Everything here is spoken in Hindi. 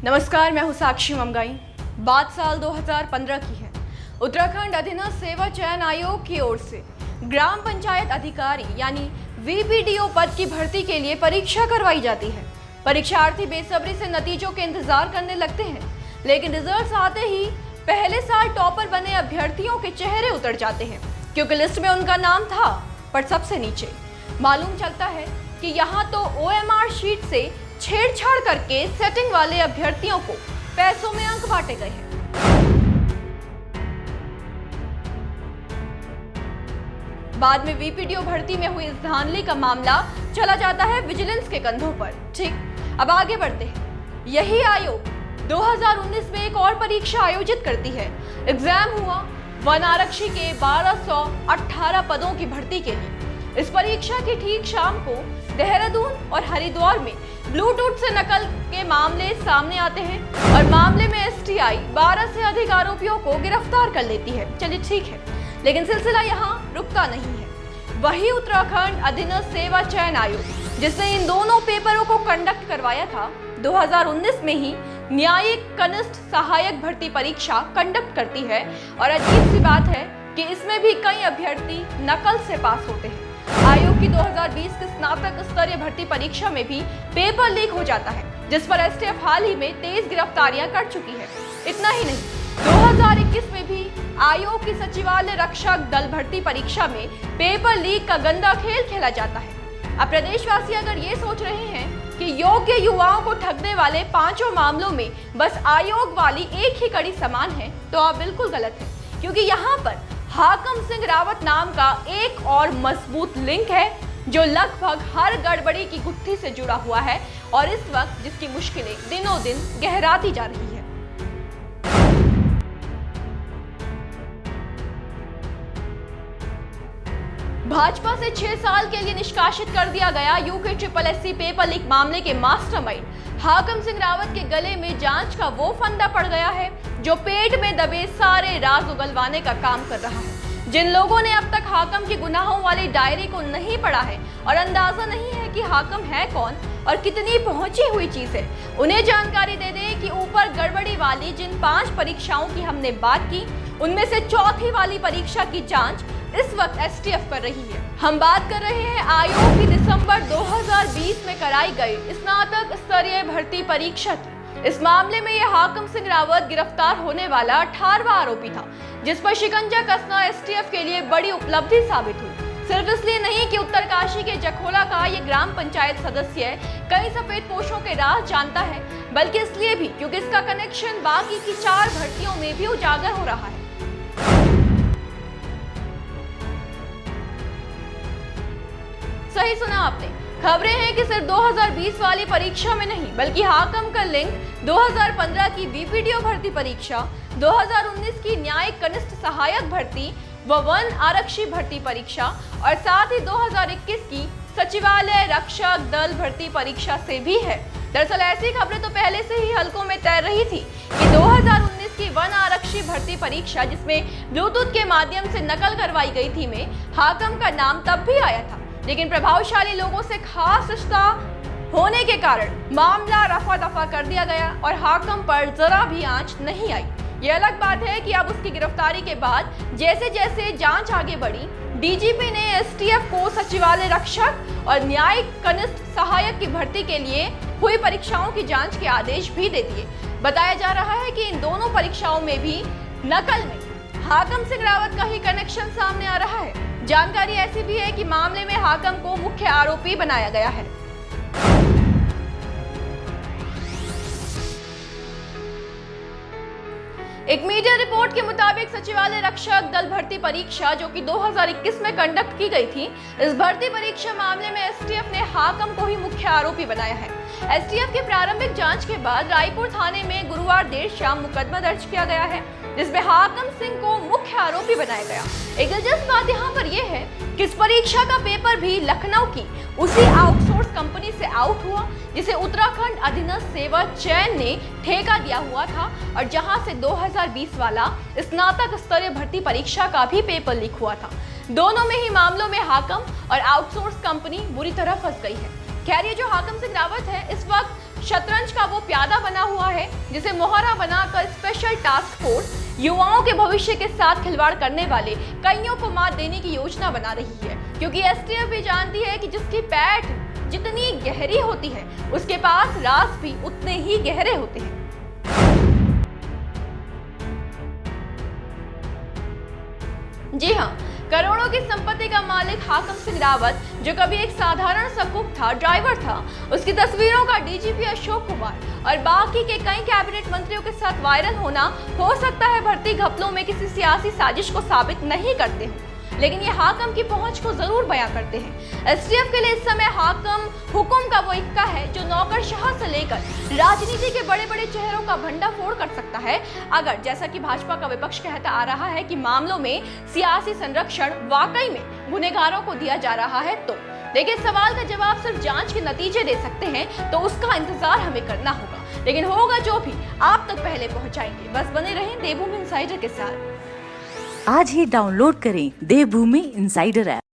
नमस्कार, मैं हूं साक्षी ममगाई। बात साल 2015 की है। उत्तराखंड अधीनस्थ सेवा चयन आयोग की ओर से ग्राम पंचायत अधिकारी यानी वीपीडीओ पद की भर्ती के लिए परीक्षा करवाई जाती है। परीक्षार्थी बेसब्री से नतीजों के इंतजार करने लगते हैं, लेकिन रिजल्ट्स आते ही पहले साल टॉपर बने अभ्यर्थियों के चेहरे उतर जाते हैं, क्योंकि लिस्ट में उनका नाम था पर सबसे नीचे। मालूम चलता है कि यहाँ तो OMR शीट से छेड़छाड़ करके सेटिंग वाले अभ्यर्थियों को पैसों में अंक बांटे गए हैं। बाद में वीपीडीओ भर्ती में हुई इस धांधली का मामला चला जाता है विजिलेंस के कंधों पर। ठीक, अब आगे बढ़ते हैं। यही आयोग 2019 में एक और परीक्षा आयोजित करती है। एग्जाम हुआ वन आरक्षी के 1218 पदों की भर्ती के लिए। इस परीक्षा की ठीक शाम को देहरादून और हरिद्वार में ब्लूटूथ से नकल के मामले सामने आते हैं और मामले में STI 12 से अधिक आरोपियों को गिरफ्तार कर लेती है। चलिए ठीक है, लेकिन सिलसिला यहाँ रुकता नहीं है। वही उत्तराखंड अधीनस्थ सेवा चयन आयोग जिसने इन दोनों पेपरों को कंडक्ट करवाया था, 2019 में ही न्यायिक कनिष्ठ सहायक भर्ती परीक्षा कंडक्ट करती है। और अजीब सी बात है कि इसमें भी कई अभ्यर्थी नकल से पास होते हैं। आयोग की 2020 की स्नातक स्तरीय भर्ती परीक्षा में भी पेपर लीक हो जाता है, जिस पर STF हाल ही में 23 गिरफ्तारियां कर चुकी है। इतना ही नहीं, 2021 में भी आयोग की सचिवालय रक्षक दल भर्ती परीक्षा में पेपर लीक का गंदा खेल खेला जाता है। अब प्रदेशवासी अगर ये सोच रहे हैं कि योग्य युवाओं को ठगने वाले पांचों मामलों में बस आयोग वाली एक ही कड़ी समान है, तो आप बिल्कुल गलत है, क्योंकि यहाँ पर हाकम सिंह रावत नाम का एक और मजबूत लिंक है जो लगभग हर गड़बड़ी की गुत्थी से जुड़ा हुआ है और इस वक्त जिसकी मुश्किलें दिनों दिन गहराती जा रही है। भाजपा से 6 साल के लिए निष्कासित कर दिया गया UKSSC पेपर लीक मामले के मास्टरमाइंड हाकम सिंह रावत के गले में जांच का वो फंदा पड़ गया है जो पेट में दबे सारे राज उगलवाने का काम कर रहा है। जिन लोगों ने अब तक हाकम की गुनाहों वाली डायरी को नहीं पढ़ा है और अंदाजा नहीं है कि हाकम है कौन और कितनी पहुंची हुई चीज है, उन्हें जानकारी दे दें कि ऊपर गड़बड़ी वाली जिन 5 परीक्षाओं की हमने बात की, उनमें से चौथी वाली परीक्षा की जांच इस वक्त STF कर रही है। हम बात कर रहे हैं आयोग की दिसंबर 2020 में कराई गई स्नातक स्तरीय भर्ती परीक्षा की। इस मामले में यह हाकम सिंह रावत गिरफ्तार होने वाला 18वां आरोपी था, जिस पर शिकंजा कसना STF के लिए बड़ी उपलब्धि साबित हुई। सिर्फ इसलिए नहीं कि उत्तरकाशी के जखोला का ये ग्राम पंचायत सदस्य कई सफेद पोशों के राज जानता है, बल्कि इसलिए भी क्योंकि इसका कनेक्शन बाकी की 4 भर्तियों में भी उजागर हो रहा है। सही सुना आपने, खबरें हैं कि सिर्फ 2020 वाली परीक्षा में नहीं, बल्कि हाकम का लिंक 2015 की वीपीडीओ भर्ती परीक्षा, 2019 की न्यायिक कनिष्ठ सहायक भर्ती व वन आरक्षी भर्ती परीक्षा और साथ ही 2021 की सचिवालय रक्षक दल भर्ती परीक्षा से भी है। दरअसल ऐसी खबरें तो पहले से ही हलकों में तैर रही थी कि 2019 की वन आरक्षी भर्ती परीक्षा, जिसमें ब्लूटूथ के माध्यम से नकल करवाई गई थी, में हाकम का नाम तब भी आया था, लेकिन प्रभावशाली लोगों से खास रिश्ता होने के कारण मामला रफा दफा कर दिया गया और हाकम पर जरा भी आंच नहीं आई। ये अलग बात है कि अब उसकी गिरफ्तारी के बाद जैसे जैसे जांच आगे बढ़ी, DGP ने STF को सचिवालय रक्षक और न्यायिक कनिष्ठ सहायक की भर्ती के लिए हुई परीक्षाओं की जांच के आदेश भी दे दिए। बताया जा रहा है कि इन दोनों परीक्षाओं में भी नकल में हाकम सिंह रावत का ही कनेक्शन सामने आ रहा है। जानकारी ऐसी भी है कि मामले में हाकम को मुख्य आरोपी बनाया गया है। एक मीडिया रिपोर्ट के मुताबिक सचिवालय रक्षक दल भर्ती परीक्षा, जो कि 2021 में कंडक्ट की गई थी, इस भर्ती परीक्षा मामले में STF ने हाकम को ही मुख्य आरोपी बनाया है। STF की प्रारंभिक जांच के बाद रायपुर थाने में गुरुवार देर शाम मुकदमा दर्ज किया गया है, जिसमें हाकम सिंह को मुख्य आरोपी बनाया गया। एक दिलचस्प बात यहाँ पर यह है कि इस परीक्षा का पेपर भी लखनऊ की उसी आउटसोर्स कंपनी से आउट हुआ जिसे उत्तराखंड अधीनस्थ सेवा चयन ने ठेका दिया हुआ था और जहां से 2020 वाला स्नातक स्तरीय भर्ती परीक्षा का भी पेपर लीक हुआ था। दोनों में ही मामलों में हाकम और आउटसोर्स कंपनी बुरी तरह फंस गई है। खैर, ये जो हाकम सिंह रावत है, इस वक्त शतरंज का वो प्यादा बना हुआ है जिसे मोहरा बनाकर स्पेशल टास्क फोर्स युवाओं के भविष्य के साथ खिलवाड़ करने वाले कईयों को मात देने की योजना बना रही है, क्योंकि एसटीएफ भी जानती है कि जिसकी पैठ जितनी गहरी होती है उसके पास राज भी उतने ही गहरे होते हैं। जी हाँ, करोड़ों की संपत्ति का मालिक हाकम सिंह रावत, जो कभी एक साधारण सा कुक था, ड्राइवर था, उसकी तस्वीरों का डीजीपी अशोक कुमार और बाकी के कई कैबिनेट मंत्रियों के साथ वायरल होना हो सकता है भर्ती घपलों में किसी सियासी साजिश को साबित नहीं करते हो, लेकिन ये हाकम की पहुंच को जरूर बयां करते हैं। एसटीएफ के लिए इस समय हाकम हुकुम का वो इक्का है जो नौकरशाह से लेकर राजनीति के बड़े बड़े चेहरों का भंडाफोड़ कर सकता है, अगर जैसा कि भाजपा का विपक्ष कहता आ रहा है कि मामलों में सियासी संरक्षण वाकई में गुनहगारों को दिया जा रहा है। तो देखिए, सवाल का जवाब सिर्फ जांच के नतीजे दे सकते हैं, तो उसका इंतजार हमें करना होगा, लेकिन होगा जो भी आप तक पहले पहुंचाएंगे। बस बने रहें देवभूमि इनसाइडर के साथ। आज ही डाउनलोड करें देवभूमि इनसाइडर ऐप।